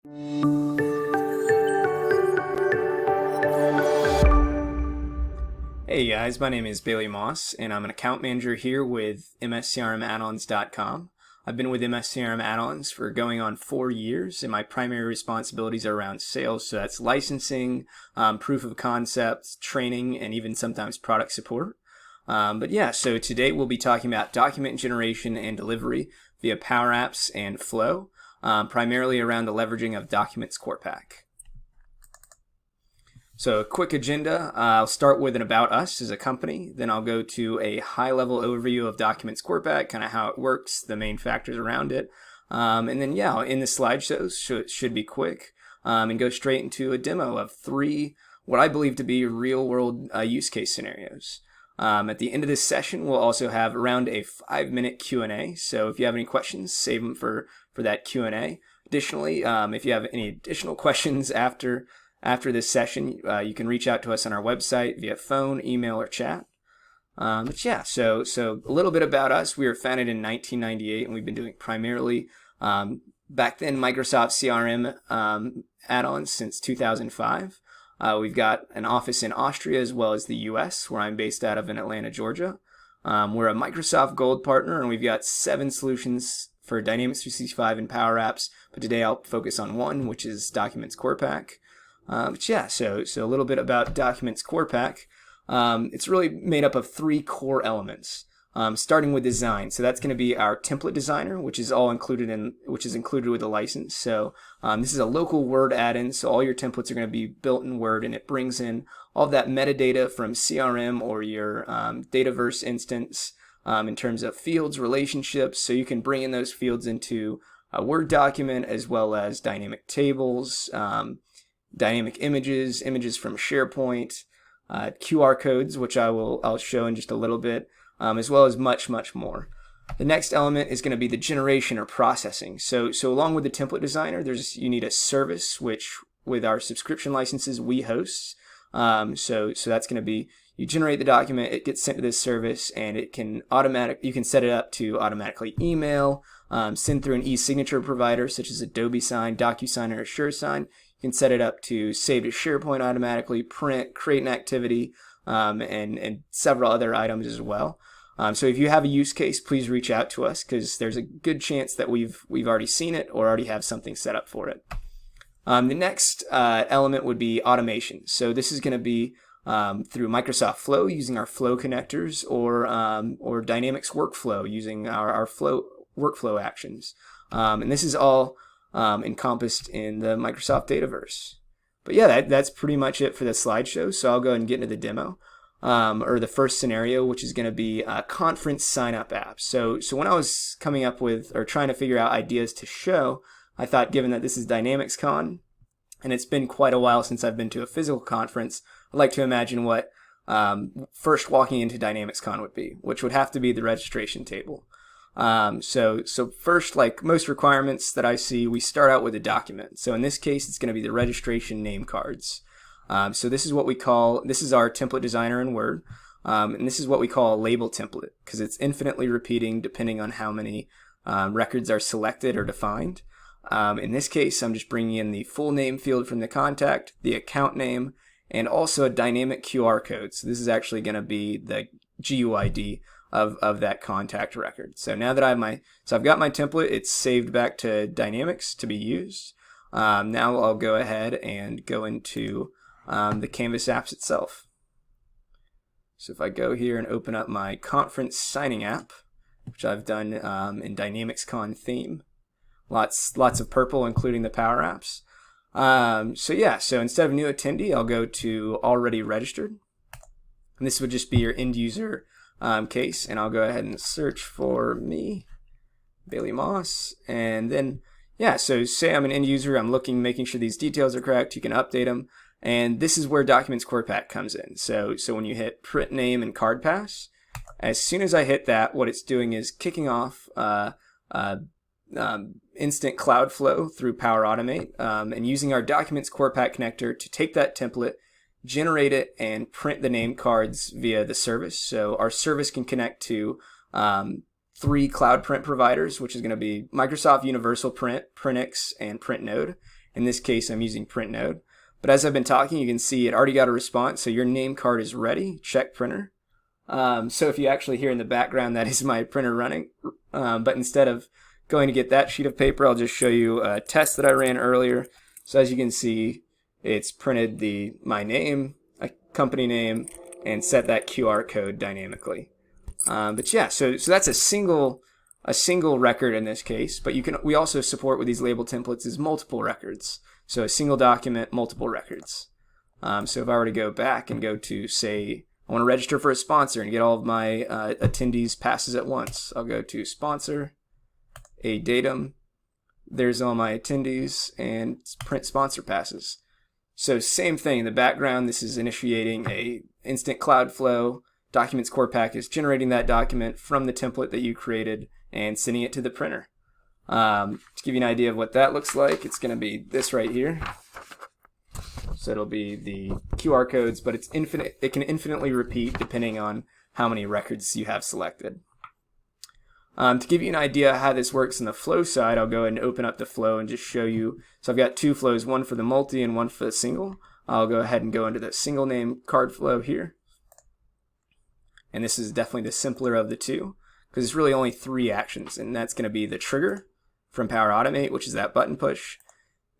Hey guys, my name is Bailey Moss, and I'm an account manager here with mscrm-addons.com. I've been with mscrm-addons for going on 4 years, and my primary responsibilities are around sales, so that's licensing, proof of concept, training, and even sometimes product support. But yeah, so today we'll be talking about document generation and delivery via Power Apps and Flow, primarily around the leveraging of DocumentsCorePack. So a quick agenda, I'll start with an about us as a company, then I'll go to a high-level overview of DocumentsCorePack, kind of how it works, the main factors around it, and then yeah, in the slideshows, should be quick, and go straight into a demo of 3 what I believe to be real-world use case scenarios. At the end of this session, we'll also have around a 5-minute Q&A, so if you have any questions, save them for that Q&A. Additionally, if you have any additional questions after this session, you can reach out to us on our website via phone, email, or chat. But yeah, so a little bit about us. We were founded in 1998, and we've been doing primarily, back then, Microsoft CRM add-ons since 2005. We've got an office in Austria as well as the US, where I'm based out of in Atlanta, Georgia. We're a Microsoft Gold partner, and we've got 7 solutions for Dynamics 365 and Power Apps, but today I'll focus on one, which is DocumentsCorePack. But yeah, so a little bit about DocumentsCorePack. It's really made up of 3 core elements, starting with design. So that's going to be our template designer, which is included with the license. So this is a local Word add-in, so all your templates are going to be built in Word, and it brings in all of that metadata from CRM or your Dataverse instance in terms of fields, relationships, so you can bring in those fields into a Word document, as well as dynamic tables, dynamic images from SharePoint, QR codes, which I'll show in just a little bit, as well as much more. The next element is going to be the generation or processing. So along with the template designer, you need a service, which with our subscription licenses we host. So that's going to be, you generate the document, it gets sent to this service, and you can set it up to automatically email, send through an e-signature provider such as Adobe Sign, DocuSign, or AssureSign. You can set it up to save to SharePoint automatically, print, create an activity, and several other items as well. So if you have a use case, please reach out to us, because there's a good chance that we've already seen it or already have something set up for it. The next element would be automation. So this is going to be through Microsoft Flow using our Flow connectors, or Dynamics Workflow using our Flow workflow actions. And this is all encompassed in the Microsoft Dataverse. But yeah, that's pretty much it for the slideshow. So I'll go ahead and get into the demo, or the first scenario, which is going to be a conference sign-up app. So when I was coming up with, or trying to figure out ideas to show, I thought, given that this is DynamicsCon, and it's been quite a while since I've been to a physical conference, I'd like to imagine what first walking into DynamicsCon would be, which would have to be the registration table. So first, like most requirements that I see, we start out with a document. So in this case, it's going to be the registration name cards. So this is our template designer in Word. And this is what we call a label template, because it's infinitely repeating depending on how many records are selected or defined. In this case, I'm just bringing in the full name field from the contact, the account name, and also a dynamic QR code. So this is actually going to be the GUID of that contact record. So now that I've got my template, it's saved back to Dynamics to be used. Now I'll go ahead and go into the CanvasApps itself. So if I go here and open up my conference signing app, which I've done in DynamicsCon theme, lots of purple, including the Power Apps. So instead of new attendee, I'll go to already registered. And this would just be your end user case, and I'll go ahead and search for me, Bailey Moss, and then so say I'm an end user, I'm making sure these details are correct, you can update them, and this is where DocumentsCorePack comes in. So when you hit print name and card pass, as soon as I hit that, what it's doing is kicking off instant cloud flow through Power Automate, and using our DocumentsCorePack connector to take that template, generate it, and print the name cards via the service. So our service can connect to 3 cloud print providers, which is going to be Microsoft Universal Print, Printix, and PrintNode. In this case, I'm using print node. But as I've been talking, you can see it already got a response. So your name card is ready. Check printer. So if you actually hear in the background, that is my printer running. But instead of going to get that sheet of paper, I'll just show you a test that I ran earlier. So as you can see, it's printed my name, a company name, and set that QR code dynamically. But yeah, so that's a single record in this case. But we also support with these label templates is multiple records. So a single document, multiple records. So if I were to go back and go to, say, I want to register for a sponsor and get all of my attendees passes at once. I'll go to sponsor, a datum. There's all my attendees and print sponsor passes. So same thing in the background. This is initiating a instant cloud flow. DocumentsCorePack is generating that document from the template that you created and sending it to the printer. To give you an idea of what that looks like, it's going to be this right here. So it'll be the QR codes, but it's infinite. It can infinitely repeat depending on how many records you have selected. To give you an idea how this works in the flow side, I'll go ahead and open up the flow and just show you. So I've got two flows, one for the multi and one for the single. I'll go ahead and go into the single name card flow here. And this is definitely the simpler of the two because it's really only three actions, and that's going to be the trigger from Power Automate, which is that button push,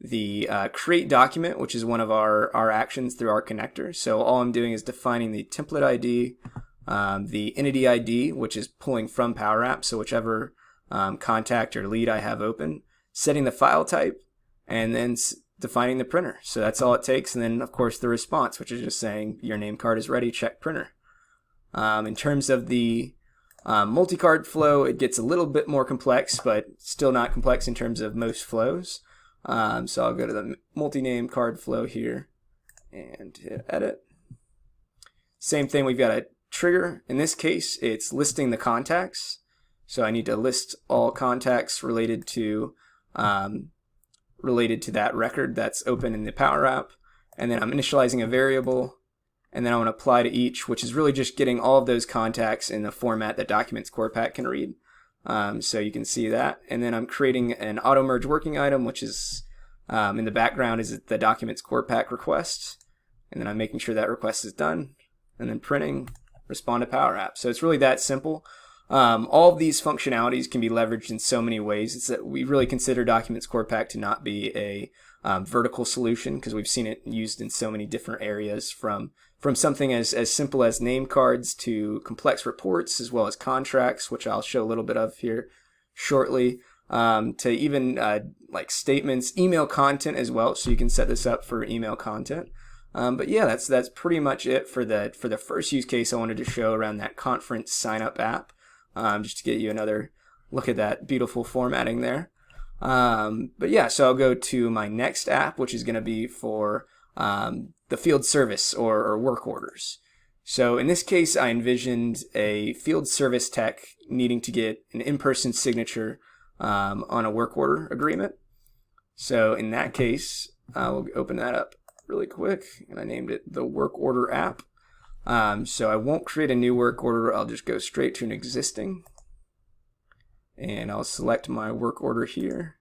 the create document, which is one of our actions through our connector. So all I'm doing is defining the template ID, the entity ID, which is pulling from Power Apps, so whichever contact or lead I have open, setting the file type, and then defining the printer. So that's all it takes, and then of course the response, which is just saying your name card is ready, check printer. In terms of the multi-card flow, it gets a little bit more complex, but still not complex in terms of most flows. So I'll go to the multi-name card flow here and hit edit. Same thing, we've got a trigger. In this case, it's listing the contacts. So I need to list all contacts related to that record that's open in the Power App. And then I'm initializing a variable. And then I want to apply to each, which is really just getting all of those contacts in the format that DocumentsCorePack can read. So you can see that. And then I'm creating an auto merge working item, which is in the background is the DocumentsCorePack request. And then I'm making sure that request is done. And then printing, respond to Power Apps. So it's really that simple. All of these functionalities can be leveraged in so many ways. It's that we really consider DocumentsCorePack to not be a vertical solution because we've seen it used in so many different areas from something as simple as name cards to complex reports as well as contracts, which I'll show a little bit of here shortly, to even like statements, email content as well. So you can set this up for email content. But yeah, that's pretty much it for the first use case I wanted to show around that conference sign up app, just to get you another look at that beautiful formatting there. But yeah, so I'll go to my next app, which is going to be for the field service or work orders. So in this case, I envisioned a field service tech needing to get an in-person signature on a work order agreement. So in that case, we'll open that up really quick, and I named it the work order app. So I won't create a new work order. I'll just go straight to an existing, and I'll select my work order here.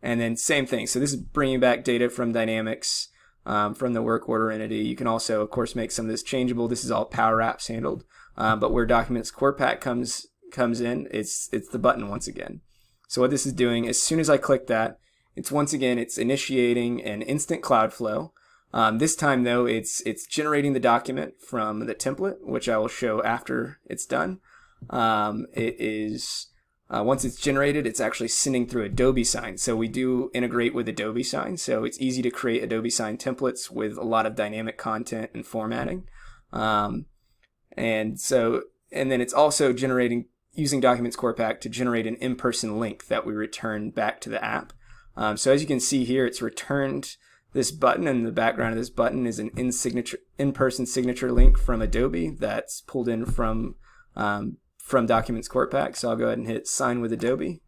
And then same thing. So this is bringing back data from Dynamics from the work order entity. You can also, of course, make some of this changeable. This is all Power Apps handled. But where DocumentsCorePack comes in, it's the button once again. So what this is doing, as soon as I click that, it's initiating an instant cloud flow. This time though, it's generating the document from the template, which I will show after it's done. Once it's generated, it's actually sending through Adobe Sign. So we do integrate with Adobe Sign, so it's easy to create Adobe Sign templates with a lot of dynamic content and formatting. And then it's also using DocumentsCorePack to generate an in-person link that we return back to the app. So as you can see here, it's returned this button, and in the background of this button is an in-person signature link from Adobe that's pulled in from DocumentsCorePack. So I'll go ahead and hit sign with Adobe.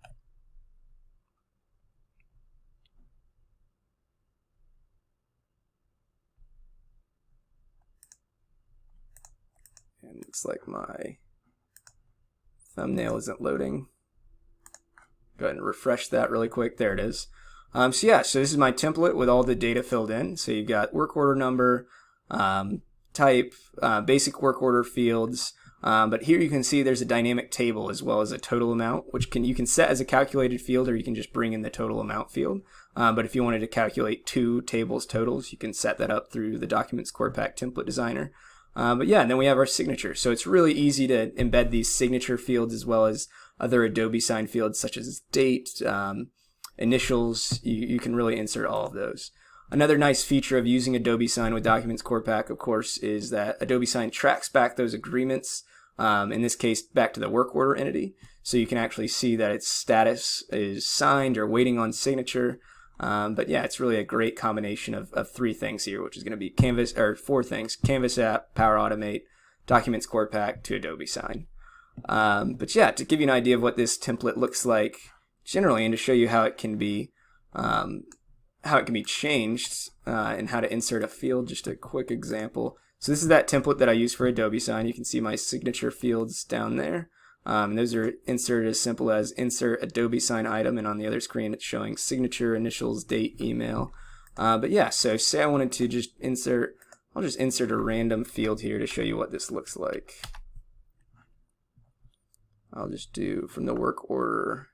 And it looks like my thumbnail isn't loading. Go ahead and refresh that really quick. There it is. So yeah, so this is my template with all the data filled in. So you've got work order number, type, basic work order fields. But here you can see there's a dynamic table as well as a total amount, which you can set as a calculated field, or you can just bring in the total amount field. But if you wanted to calculate 2 tables totals, you can set that up through the DocumentsCorePack template designer. But yeah, and then we have our signature. So it's really easy to embed these signature fields as well as other Adobe sign fields such as date, initials. You can really insert all of those. Another nice feature of using Adobe Sign with DocumentsCorePack, of course, is that Adobe Sign tracks back those agreements, in this case, back to the work order entity. So you can actually see that its status is signed or waiting on signature. But yeah, it's really a great combination of 3 things here, which is going to be 4 things: Canvas app, Power Automate, DocumentsCorePack to Adobe Sign. But yeah, to give you an idea of what this template looks like generally, and to show you how it can be changed and how to insert a field, just a quick example. So this is that template that I use for Adobe Sign. You can see my signature fields down there. And those are inserted as simple as insert Adobe Sign item, and on the other screen it's showing signature, initials, date, email. But yeah, so say I wanted to just insert, I'll just insert a random field here to show you what this looks like. I'll just do from the work order,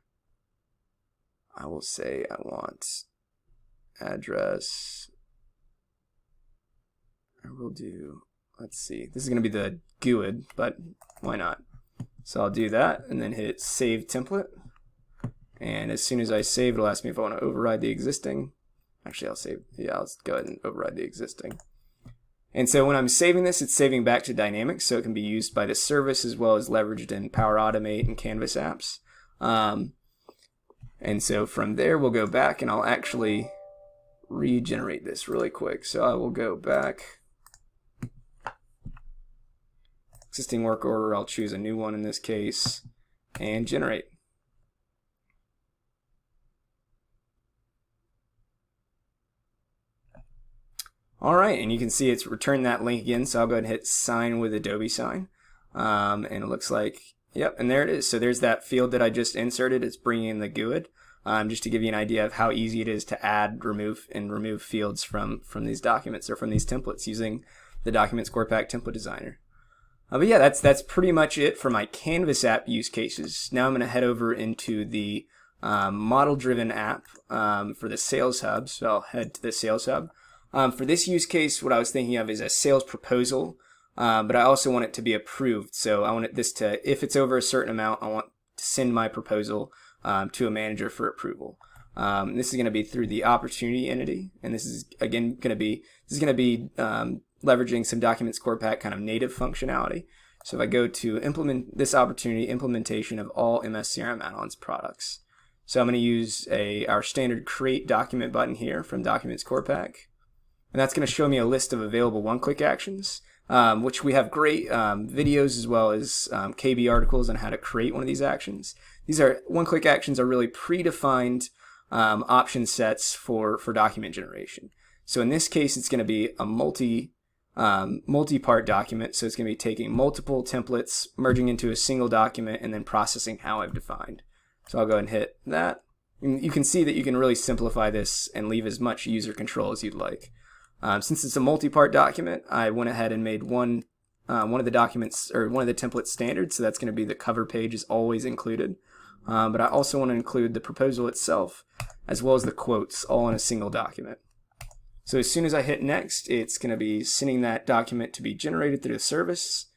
I will say I want address. I will do, let's see, this is going to be the GUID, but why not? So I'll do that and then hit Save Template. And as soon as I save, it'll ask me if I want to override the existing. Actually, I'll go ahead and override the existing. And so when I'm saving this, it's saving back to Dynamics, so it can be used by the service as well as leveraged in Power Automate and CanvasApps. And so from there, we'll go back and I'll actually regenerate this really quick. So I will go back. Existing work order, I'll choose a new one in this case, and generate. All right, and you can see it's returned that link again, so I'll go ahead and hit Sign with Adobe Sign. And it looks like, yep, and there it is. So there's that field that I just inserted. It's bringing in the GUID, just to give you an idea of how easy it is to add, remove fields from these documents or from these templates using the DocumentsCorePack template designer. But yeah, that's pretty much it for my Canvas app use cases. Now I'm going to head over into the model-driven app for the Sales Hub. So I'll head to the Sales Hub. For this use case, what I was thinking of is a sales proposal, but I also want it to be approved. So I want this to, if it's over a certain amount, I want to send my proposal to a manager for approval. This is going to be through the opportunity entity, and this is again going to be leveraging some DocumentsCorePack kind of native functionality. So if I go to implement this opportunity, implementation of all mscrm-addons products. So I'm going to use our standard create document button here from DocumentsCorePack. And that's going to show me a list of available one-click actions, which we have great videos as well as KB articles on how to create one of these actions. These are one-click actions are really predefined option sets for document generation. So in this case, it's going to be a multi-part document. So it's going to be taking multiple templates, merging into a single document, and then processing how I've defined. So I'll go ahead and hit that. And you can see that you can really simplify this and leave as much user control as you'd like. Since it's a multi-part document, I went ahead and made one of the documents or one of the templates standard. So that's going to be the cover page is always included. But I also want to include the proposal itself as well as the quotes all in a single document. So as soon as I hit next, it's going to be sending that document to be generated through the service,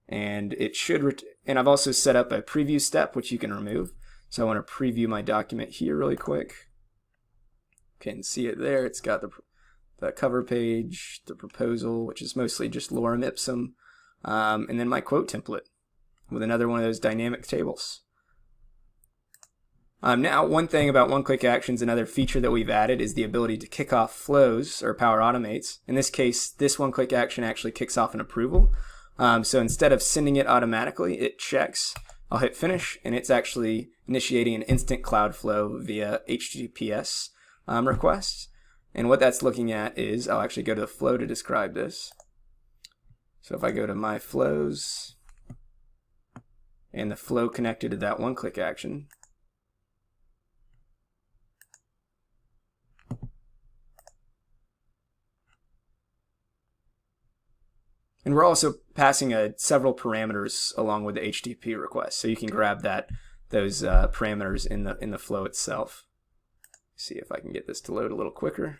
and it should. And I've also set up a preview step which you can remove. So I want to preview my document here really quick. You can see it there. It's got the cover page, the proposal, which is mostly just lorem ipsum, and then my quote template with another one of those dynamic tables. Now, one thing about one-click actions, another feature that we've added is the ability to kick off flows or Power Automates. In this case, this one-click action actually kicks off an approval. So instead of sending it automatically, it checks. I'll hit finish, and it's actually initiating an instant cloud flow via HTTPS request. And what that's looking at is, I'll actually go to the flow to describe this. So if I go to my flows and the flow connected to that one-click action, And we're also passing several parameters along with the HTTP request, so you can grab those parameters in the flow itself. See if I can get this to load a little quicker.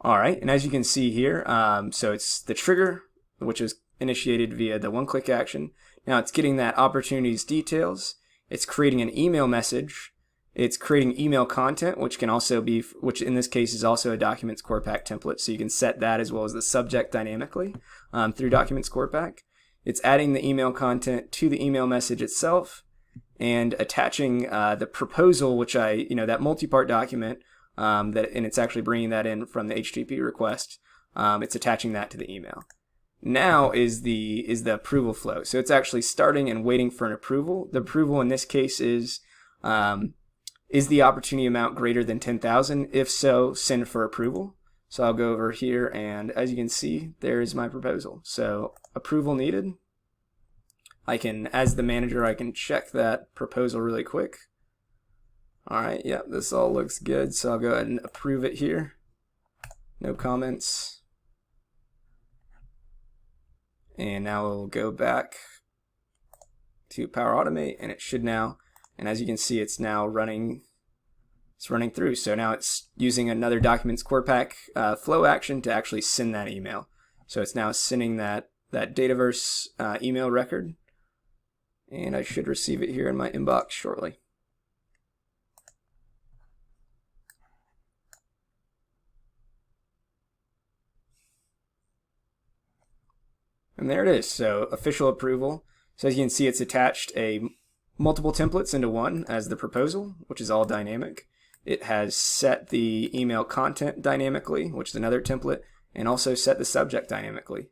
All right, and as you can see here, so it's the trigger, which is initiated via the one-click action. Now it's getting that opportunities details. It's creating an email message. It's creating email content, which can also be, which in this case is also a DocumentsCorePack template. So you can set that as well as the subject dynamically through DocumentsCorePack. It's adding the email content to the email message itself and attaching the proposal, which that multi-part document, and it's actually bringing that in from the HTTP request. It's attaching that to the email. Now is the approval flow. So it's actually starting and waiting for an approval. The approval in this case is the opportunity amount greater than 10,000? If so, send for approval. So I'll go over here, and as you can see, there is my proposal. So approval needed. I can, as the manager, I can check that proposal really quick. All right, yeah, this all looks good. So I'll go ahead and approve it here. No comments. And now we'll go back to Power Automate, and it should now, and as you can see, it's now running. It's running through. So now it's using another DocumentsCorePack flow action to actually send that email. So it's now sending that Dataverse email record, and I should receive it here in my inbox shortly. And there it is. So official approval. So as you can see, it's attached multiple templates into one as the proposal, which is all dynamic. It has set the email content dynamically, which is another template, and also set the subject dynamically.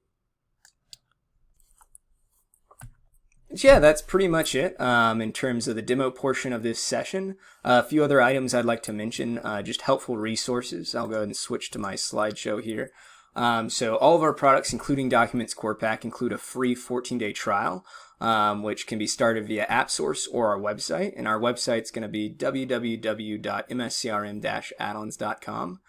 Yeah, that's pretty much it in terms of the demo portion of this session. A few other items I'd like to mention, just helpful resources. I'll go ahead and switch to my slideshow here. So all of our products, including DocumentsCorePack, include a free 14-day trial, which can be started via AppSource or our website. And our website's going to be www.mscrm-addons.com.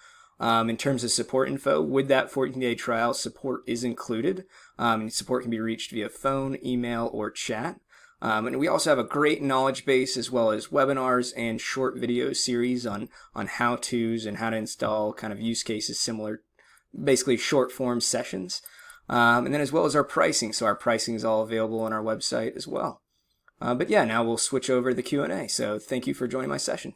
In terms of support info, with that 14-day trial, support is included. And support can be reached via phone, email, or chat. And we also have a great knowledge base as well as webinars and short video series on how-tos and how to install kind of use cases similar, basically short form sessions. And then as well as our pricing. So our pricing is all available on our website as well. But yeah, now we'll switch over to the Q&A. So thank you for joining my session.